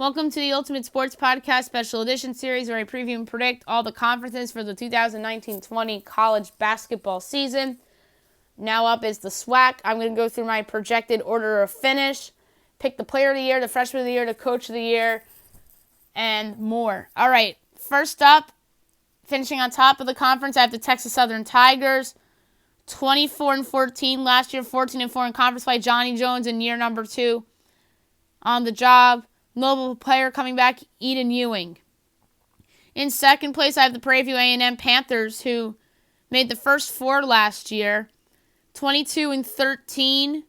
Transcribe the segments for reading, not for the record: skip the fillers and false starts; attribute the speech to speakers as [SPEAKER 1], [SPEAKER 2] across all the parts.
[SPEAKER 1] Welcome to the Ultimate Sports Podcast Special Edition Series, where I preview and predict all the conferences for the 2019-20 college basketball season. Now up is the SWAC. I'm going to go through my projected order of finish, pick the player of the year, the freshman of the year, the coach of the year, and more. All right, first up, finishing on top of the conference, I have the Texas Southern Tigers. 24-14 last year, 14-4 in conference play. Johnny Jones in year number 2 on the job. Notable player coming back, Eden Ewing. In second place, I have the Prairie View A&M Panthers, who made the first 4 last year. 22-13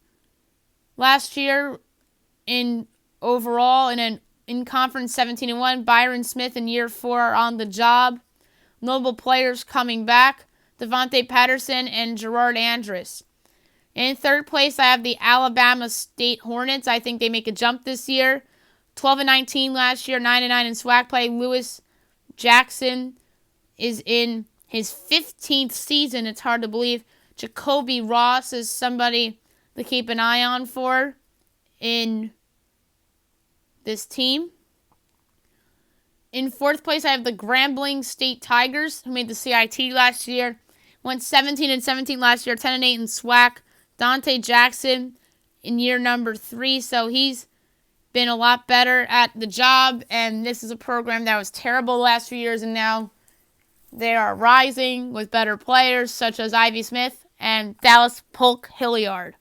[SPEAKER 1] last year in overall, and then in conference 17-1. Byron Smith in year 4 on the job. Notable players coming back, Devontae Patterson and Gerard Andrus. In third place, I have the Alabama State Hornets. I think they make a jump this year. 12-19 last year, 9-9 in SWAC play. Lewis Jackson is in his 15th season. It's hard to believe. Jacoby Ross is somebody to keep an eye on for in this team. In fourth place, I have the Grambling State Tigers, who made the CIT last year. Went 17-17 last year, 10-8 in SWAC. Dante Jackson in year number 3, so he's been a lot better at the job, and this is a program that was terrible the last few years, and now they are rising with better players such as Ivy Smith and Dallas Polk Hilliard.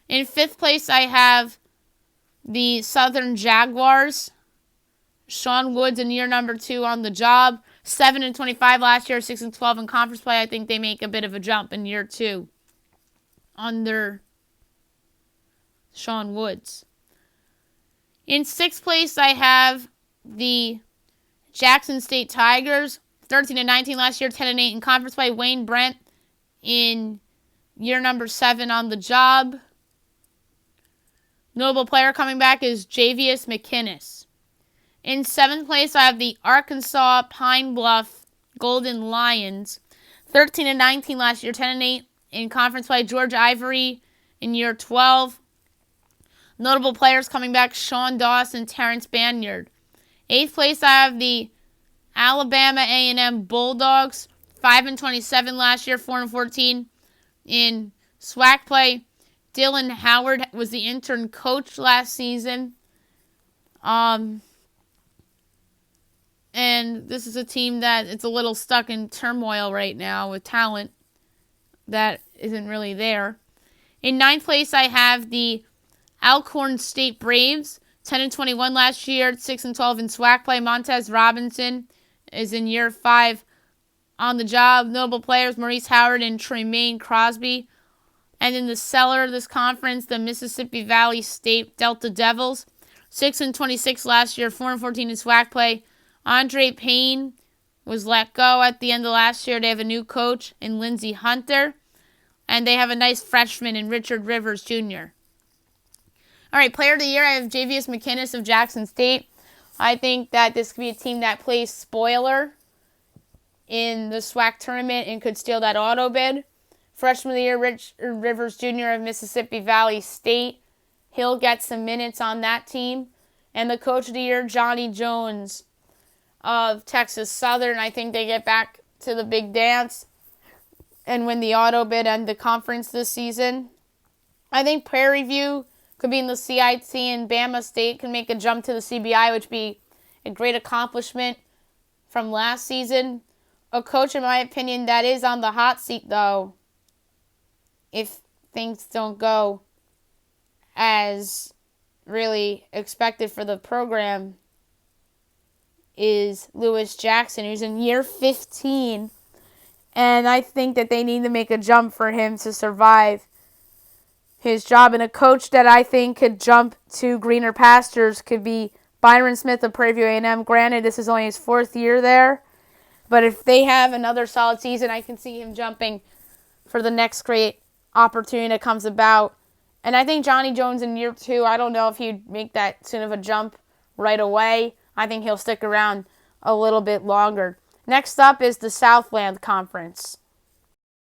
[SPEAKER 1] In fifth place, I have the Southern Jaguars. Sean Woods in year number 2 on the job. 7-25 last year, 6-12 in conference play. I think they make a bit of a jump in year 2 under Sean Woods. In sixth place, I have the Jackson State Tigers. 13-19 last year, 10-8 in conference play. Wayne Brent in year number 7 on the job. Notable player coming back is Javius McInnes. In seventh place, I have the Arkansas Pine Bluff Golden Lions. 13-19 last year, 10-8 in conference play. George Ivory in year 12. Notable players coming back, Sean Dawson, Terrence Banyard. Eighth place, I have the Alabama A&M Bulldogs. 5-27 last year, 4-14 in SWAC play. Dylan Howard was the intern coach last season. And this is a team that it's a little stuck in turmoil right now with talent that isn't really there. In ninth place, I have the Alcorn State Braves. 10-21 last year, 6-12 in SWAC play. Montez Robinson is in year 5 on the job. Notable players, Maurice Howard and Tremaine Crosby. And in the cellar of this conference, the Mississippi Valley State Delta Devils. 6-26 last year, 4-14 in SWAC play. Andre Payne was let go at the end of last year. They have a new coach in Lindsey Hunter. And they have a nice freshman in Richard Rivers Jr. All right, player of the year, I have Javius McInnes of Jackson State. I think that this could be a team that plays spoiler in the SWAC tournament and could steal that auto bid. Freshman of the year, Richard Rivers Jr. of Mississippi Valley State. He'll get some minutes on that team. And the coach of the year, Johnny Jones of Texas Southern. I think they get back to the big dance and win the auto bid and the conference this season. I think Prairie View could be in the CIT, and Bama State can make a jump to the CBI, which would be a great accomplishment from last season. A coach, in my opinion, that is on the hot seat, though, if things don't go as really expected for the program, is Lewis Jackson, who's in year 15. And I think that they need to make a jump for him to survive his job. And a coach that I think could jump to greener pastures could be Byron Smith of Prairie View A&M. Granted, this is only his 4th year there. But if they have another solid season, I can see him jumping for the next great opportunity that comes about. And I think Johnny Jones in year 2, I don't know if he'd make that soon of a jump right away. I think he'll stick around a little bit longer. Next up is the Southland Conference.